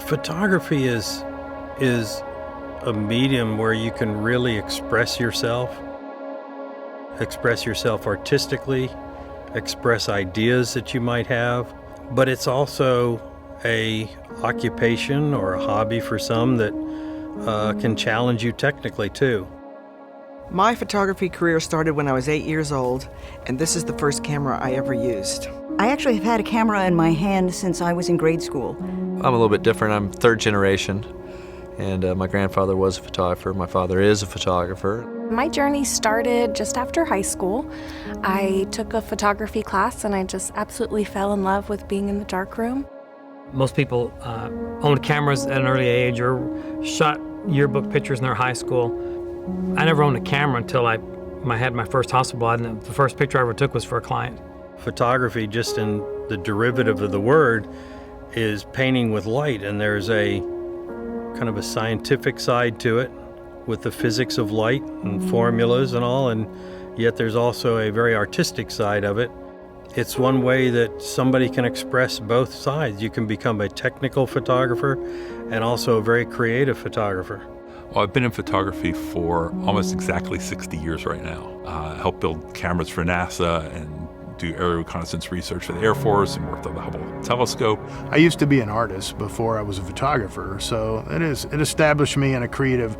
Photography is a medium where you can really express yourself artistically, express ideas that you might have, but it's also a occupation or a hobby for some that can challenge you technically too. My photography career started when I was 8 years old, and this is the first camera I ever used. I actually have had a camera in my hand since I was in grade school. I'm a little bit different. I'm third generation, and my grandfather was a photographer. My father is a photographer. My journey started just after high school. I took a photography class and I just absolutely fell in love with being in the darkroom. Most people owned cameras at an early age or shot yearbook pictures in their high school. I never owned a camera until I had my first Hasselblad, and the first picture I ever took was for a client. Photography, just in the derivative of the word, is painting with light, and there's a kind of a scientific side to it with the physics of light and formulas and all, and yet there's also a very artistic side of it. It's one way that somebody can express both sides. You can become a technical photographer and also a very creative photographer. Well, I've been in photography for almost exactly 60 years right now. I helped build cameras for NASA and do aerial reconnaissance research for the Air Force and worked on the Hubble telescope. I used to be an artist before I was a photographer, so it established me in a creative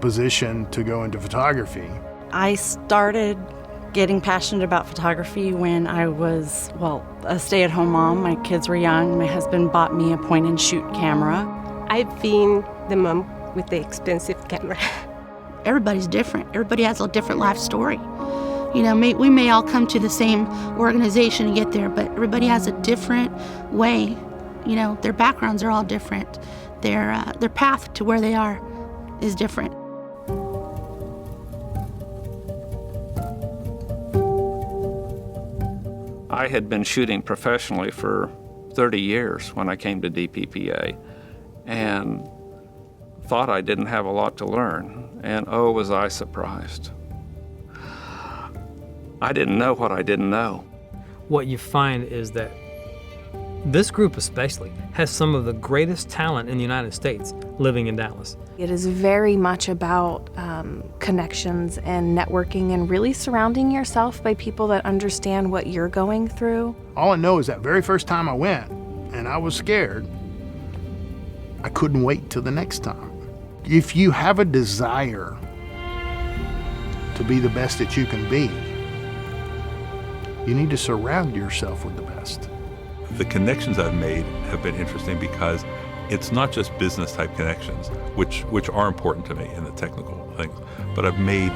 position to go into photography. I started getting passionate about photography when I was, a stay-at-home mom. My kids were young. My husband bought me a point-and-shoot camera. I've been the mom with the expensive camera. Everybody's different. Everybody has a different life story. You know, we may all come to the same organization and get there, but everybody has a different way. You know, their backgrounds are all different. Their path to where they are is different. I had been shooting professionally for 30 years when I came to DPPA and thought I didn't have a lot to learn, and oh, was I surprised. I didn't know what I didn't know. What you find is that this group especially has some of the greatest talent in the United States living in Dallas. It is very much about connections and networking and really surrounding yourself by people that understand what you're going through. All I know is that very first time I went, and I was scared, I couldn't wait till the next time. If you have a desire to be the best that you can be, you need to surround yourself with the best. The connections I've made have been interesting because it's not just business type connections, which are important to me in the technical things, but I've made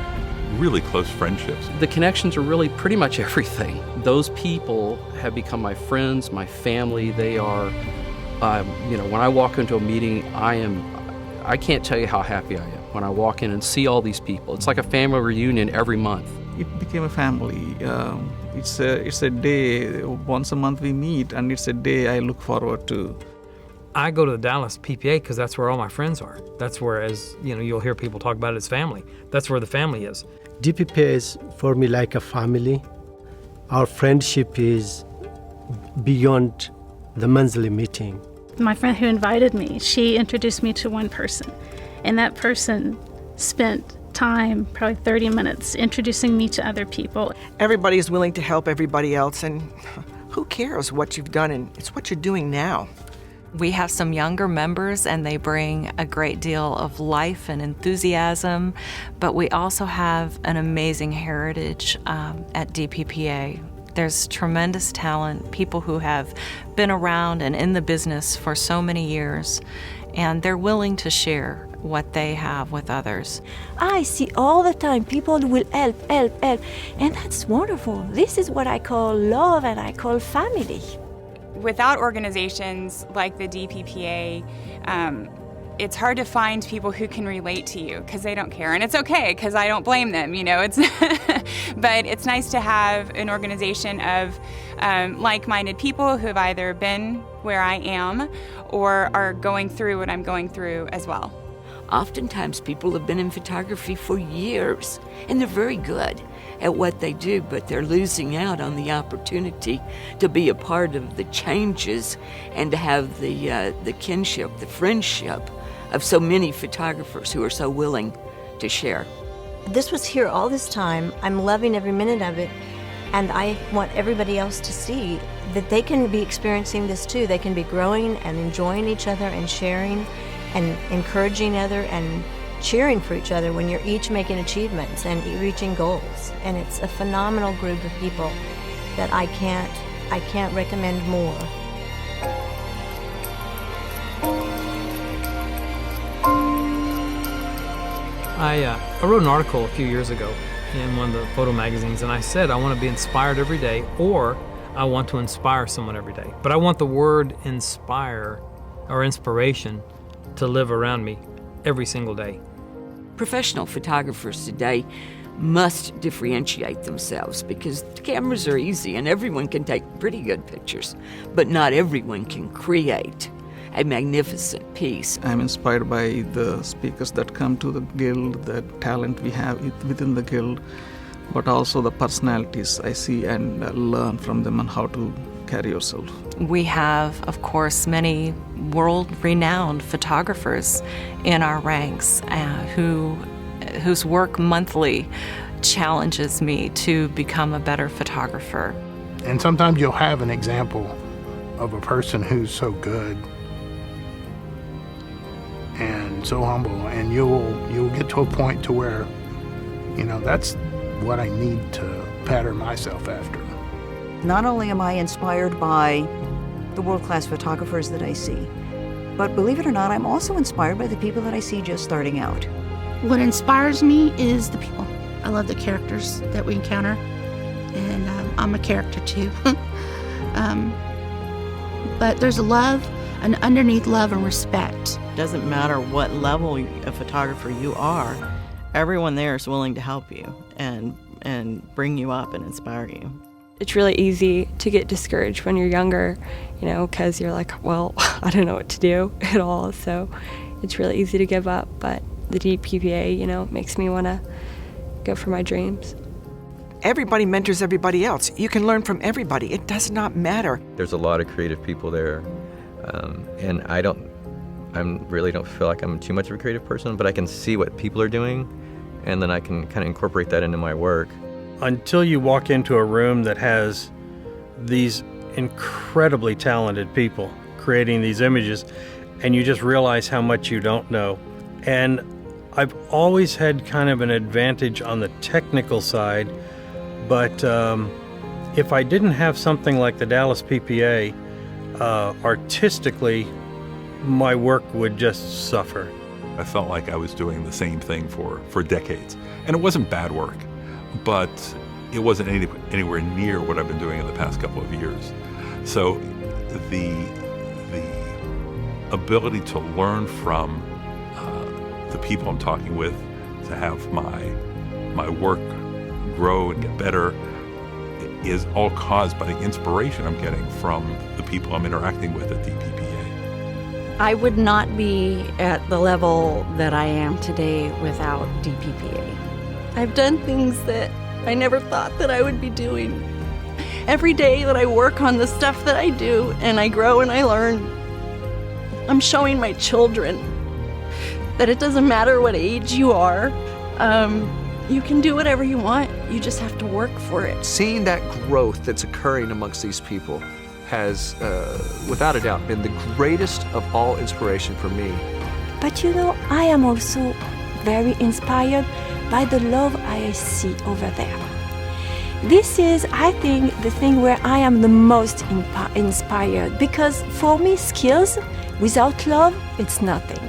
really close friendships. The connections are really pretty much everything. Those people have become my friends, my family. They are, when I walk into a meeting, I can't tell you how happy I am when I walk in and see all these people. It's like a family reunion every month. It became a family. It's a day, once a month we meet, and it's a day I look forward to. I go to the Dallas PPA because that's where all my friends are. That's where, as you'll hear people talk about it as family. That's where the family is. DPPA is for me like a family. Our friendship is beyond the monthly meeting. My friend who invited me, she introduced me to one person, and that person spent time, probably 30 minutes, introducing me to other people. Everybody is willing to help everybody else, and who cares what you've done, and it's what you're doing now. We have some younger members, and they bring a great deal of life and enthusiasm, but we also have an amazing heritage at DPPA. There's tremendous talent, people who have been around and in the business for so many years, and they're willing to share what they have with others. I see all the time people will help, and that's wonderful. This is what I call love and I call family. Without organizations like the DPPA, it's hard to find people who can relate to you because they don't care, and it's okay because I don't blame them. But it's nice to have an organization of like-minded people who have either been where I am or are going through what I'm going through as well. Oftentimes people have been in photography for years, and they're very good. at what they do, but they're losing out on the opportunity to be a part of the changes and to have the kinship, the friendship of so many photographers who are so willing to share. This was here all this time. I'm loving every minute of it. And I want everybody else to see that they can be experiencing this too. They can be growing and enjoying each other and sharing and encouraging other and cheering for each other when you're each making achievements and reaching goals. And it's a phenomenal group of people that I can't recommend more. I wrote an article a few years ago in one of the photo magazines, and I said I want to be inspired every day, or I want to inspire someone every day. But I want the word inspire or inspiration to live around me every single day. Professional photographers today must differentiate themselves because the cameras are easy and everyone can take pretty good pictures, but not everyone can create a magnificent piece. I'm inspired by the speakers that come to the Guild, the talent we have within the Guild, but also the personalities I see and learn from them on how to carry yourself. We have, of course, many world-renowned photographers in our ranks whose work monthly challenges me to become a better photographer. And sometimes you'll have an example of a person who's so good and so humble, and you'll get to a point to where, you know, that's what I need to pattern myself after. Not only am I inspired by the world-class photographers that I see, but believe it or not, I'm also inspired by the people that I see just starting out. What inspires me is the people. I love the characters that we encounter, and I'm a character too. But there's a love, and underneath love and respect. Doesn't matter what level of photographer you are, everyone there is willing to help you and bring you up and inspire you. It's really easy to get discouraged when you're younger, you know, because you're like, well, I don't know what to do at all. So it's really easy to give up. But the DPPA, you know, makes me want to go for my dreams. Everybody mentors everybody else. You can learn from everybody. It does not matter. There's a lot of creative people there, and I really don't feel like I'm too much of a creative person, but I can see what people are doing, and then I can kind of incorporate that into my work. Until you walk into a room that has these incredibly talented people creating these images, and you just realize how much you don't know. And I've always had kind of an advantage on the technical side, but if I didn't have something like the Dallas PPA, artistically, my work would just suffer. I felt like I was doing the same thing for decades. And it wasn't bad work, but it wasn't anywhere near what I've been doing in the past couple of years. So the ability to learn from the people I'm talking with, to have my work grow and get better, is all caused by the inspiration I'm getting from the people I'm interacting with at DPPA. I would not be at the level that I am today without DPPA. I've done things that I never thought that I would be doing. Every day that I work on the stuff that I do and I grow and I learn, I'm showing my children that it doesn't matter what age you are. You can do whatever you want. You just have to work for it. Seeing that growth that's occurring amongst these people has, without a doubt, been the greatest of all inspiration for me. But you know, I am also very inspired by the love I see over there. This is, I think, the thing where I am the most inspired, because for me, skills without love, it's nothing.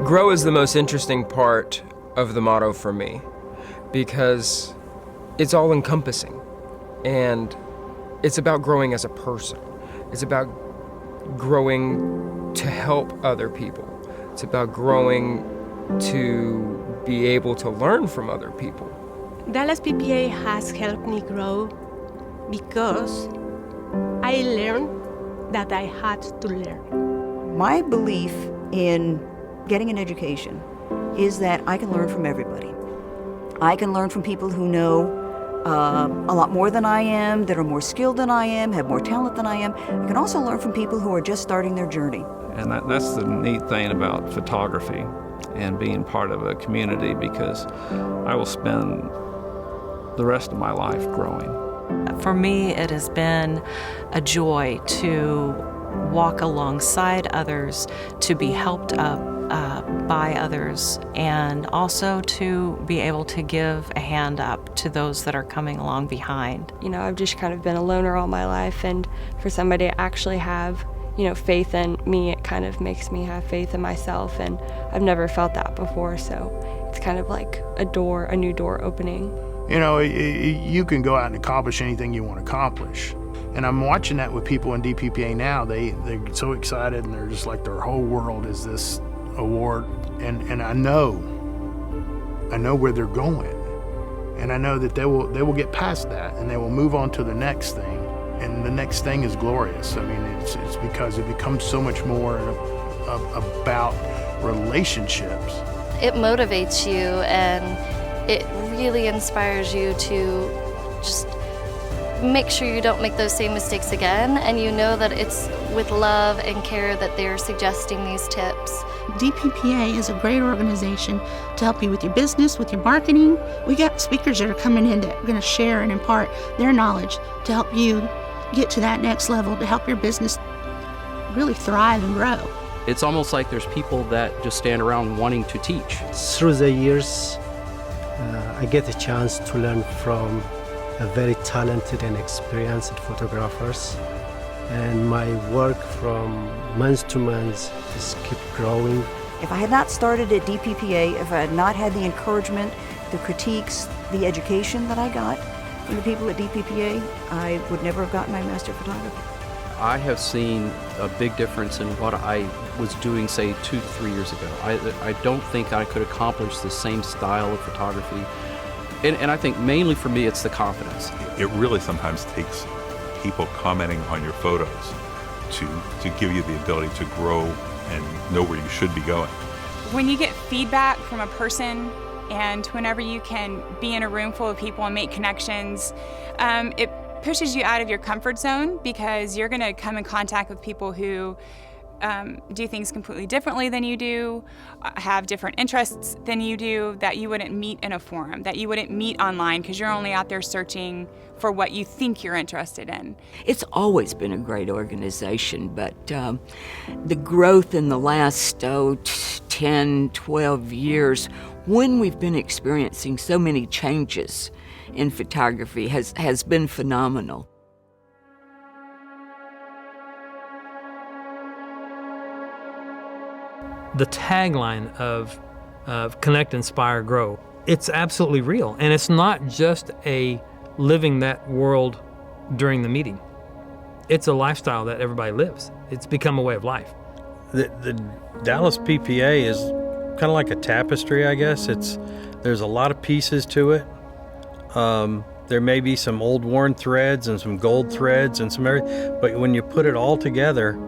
Grow is the most interesting part of the motto for me, because it's all encompassing, and it's about growing as a person. It's about growing to help other people. It's about growing to be able to learn from other people. Dallas PPA has helped me grow because I learned that I had to learn. My belief in getting an education is that I can learn from everybody. I can learn from people who know a lot more than I am, that are more skilled than I am, have more talent than I am. I can also learn from people who are just starting their journey. And that's the neat thing about photography and being part of a community, because I will spend the rest of my life growing. For me, it has been a joy to walk alongside others, to be helped up by others, and also to be able to give a hand up to those that are coming along behind. You know, I've just kind of been a loner all my life, and for somebody to actually have, you know, faith in me, it kind of makes me have faith in myself, and I've never felt that before, so it's kind of like a new door opening. You know, you can go out and accomplish anything you want to accomplish. And I'm watching that with people in DPPA now. They're so excited, and they're just like their whole world is this award. And I know where they're going. And I know that they will get past that, and they will move on to the next thing. And the next thing is glorious. I mean, it's because it becomes so much more about relationships. It motivates you, and it really inspires you to just make sure you don't make those same mistakes again, and you know that it's with love and care that they're suggesting these tips. DPPA is a great organization to help you with your business, with your marketing. We got speakers that are coming in that are going to share and impart their knowledge to help you get to that next level, to help your business really thrive and grow. It's almost like there's people that just stand around wanting to teach. Through the years, I get a chance to learn from a very talented and experienced photographers, and my work from month to month just keep growing. If I had not started at DPPA, if I had not had the encouragement, the critiques, the education that I got from the people at DPPA, I would never have gotten my Master of Photography. I have seen a big difference in what I was doing, say, 2-3 years ago. I don't think I could accomplish the same style of photography. And I think mainly for me, it's the confidence. It really sometimes takes people commenting on your photos to give you the ability to grow and know where you should be going. When you get feedback from a person, and whenever you can be in a room full of people and make connections, it pushes you out of your comfort zone, because you're going to come in contact with people who do things completely differently than you do, have different interests than you do, that you wouldn't meet in a forum, that you wouldn't meet online, because you're only out there searching for what you think you're interested in. It's always been a great organization, but the growth in the last 10, 12 years, when we've been experiencing so many changes in photography, has been phenomenal. The tagline of Connect, Inspire, Grow, it's absolutely real. And it's not just a living that world during the meeting. It's a lifestyle that everybody lives. It's become a way of life. The Dallas PPA is kind of like a tapestry, I guess. There's a lot of pieces to it. There may be some old worn threads and some gold threads and but when you put it all together,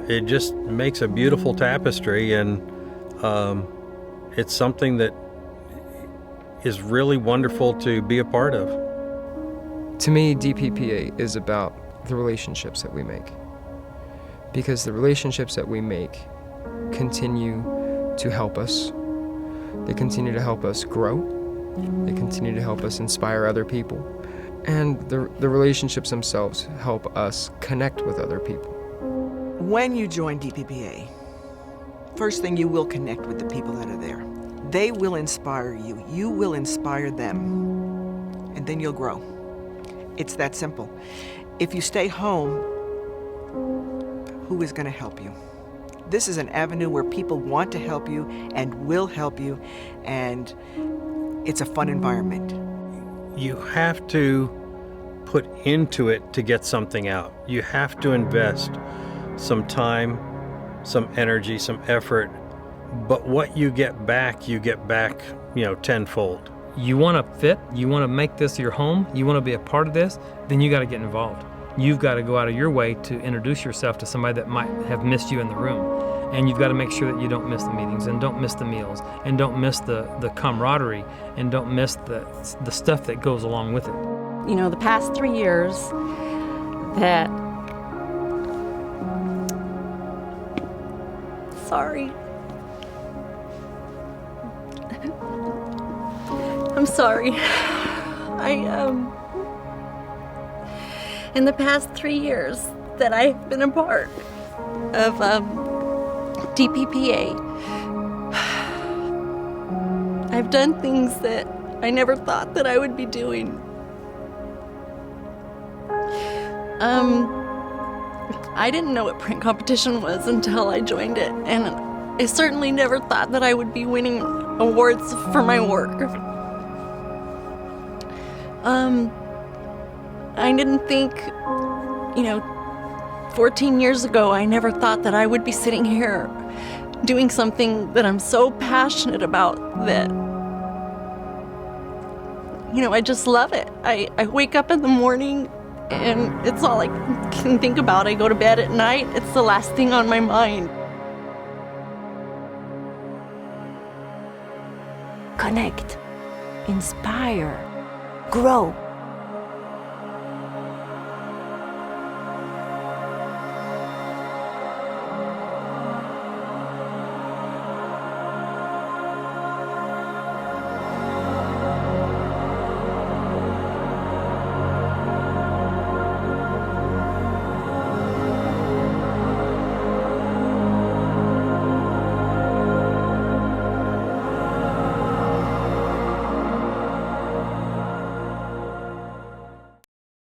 it just makes a beautiful tapestry, and it's something that is really wonderful to be a part of. To me, DPPA is about the relationships that we make, because the relationships that we make continue to help us. They continue to help us grow. They continue to help us inspire other people. And the relationships themselves help us connect with other people. When you join DPPA, first thing, you will connect with the people that are there. They will inspire you. You will inspire them. And then you'll grow. It's that simple. If you stay home, who is going to help you? This is an avenue where people want to help you and will help you, and it's a fun environment. You have to put into it to get something out. You have to invest some time, some energy, some effort, but what you get back, tenfold. You want to fit, you want to make this your home, you want to be a part of this, then you got to get involved. you've got to go out of your way to introduce yourself to somebody that might have missed you in the room. And you've got to make sure that you don't miss the meetings and don't miss the meals and don't miss the camaraderie and don't miss the stuff that goes along with it. You know, the past 3 years that... Sorry. I'm sorry. In the past 3 years that I've been a part of DPPA, I've done things that I never thought that I would be doing. I didn't know what print competition was until I joined it, and I certainly never thought that I would be winning awards for my work. I didn't think, 14 years ago, I never thought that I would be sitting here doing something that I'm so passionate about that, I just love it. I wake up in the morning and it's all I can think about. I go to bed at night, it's the last thing on my mind. Connect, inspire, grow.